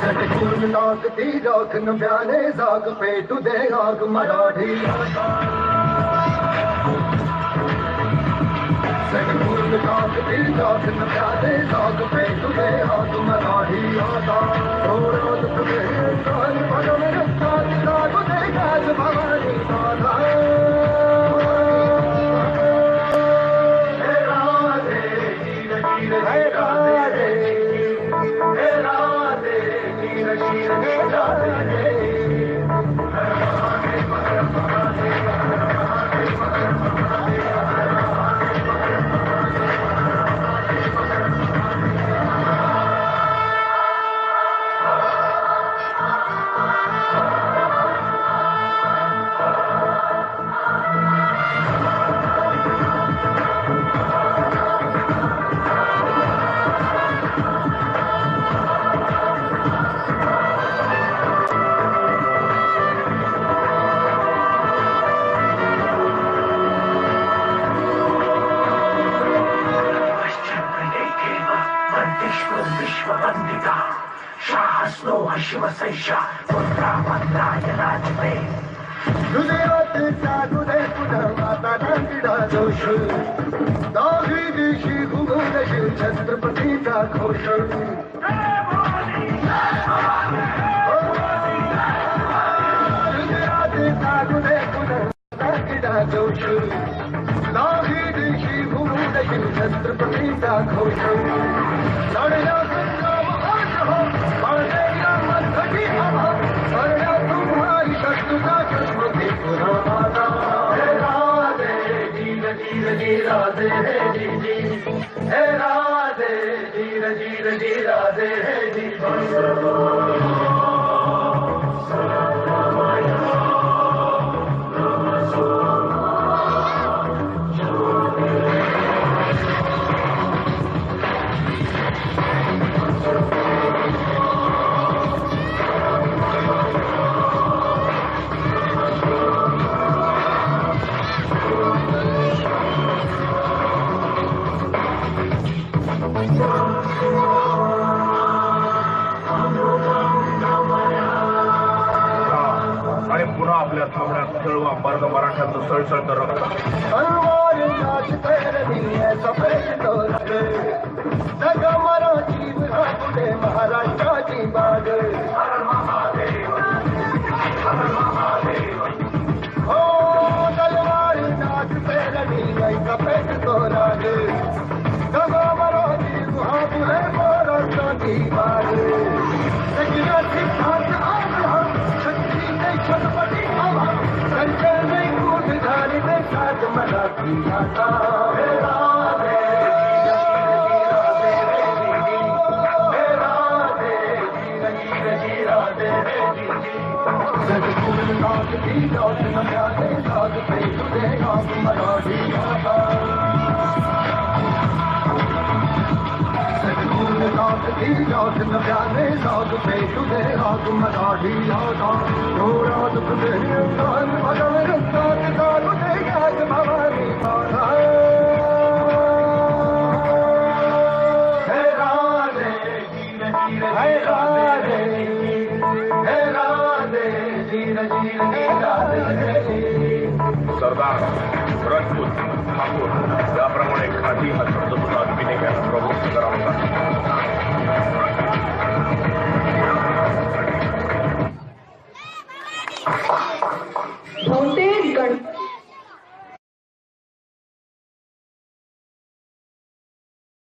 सटकून टाकती राख नव्याने जाग पेटू दे आग मराठी सटकून टाकती राख नव्याने जाग पेटू दे आग मराठी आता थोडा दुख दे काल भगव रक्तात जागू दे गाज भवानी माता हे राधे गिर गिर हे राधे हे राधे गिर गिर हे राधे शिवसैषा पुत्रा मंत्राय राजते हृदयात जागुदे पुनः माता नांदिडा जोश दाही दिशी घुमून शिव छत्रपतीचा घोष हृदयात जागुदे पुनः नांदिडा जोश दाही दिशी घुमून शिव छत्रपतीचा घोष लढल्या संग्राम आज हो तुम्हारी शत्रुता जन्मती पुरा माता हे राधे जीर जीर जी राधे हे जी जी हे राधे जीर जीर जी राधे हे जी मराठ्यांचं सळसळत रक्त मराठी पुढे महाराष्ट्राची बाग हो तलवार नाच पेरणी कपेट तो राग मराठी पुढे महाराष्ट्राची बाग छत्रपती मराठी माता हे राधे हे राधे गिर गिर राधे हे जी सटकून टाकती राख नव्याने जाग पेटू दे आग मराठी माता सटकून टाकती राख नव्याने जाग पेटू दे आग मराठी माता थोडा दुख दे काल भगव रक्तात जागू दे गाज भवानी माता हे राधे गिर गिर हे राधे हे राधे गिर गिर हे राधे सरदार राजपूत ठाकूर याप्रमाणे खादी हा शब्द सुद्धा अभिनयाला प्रवृत्त करावा बहुतेक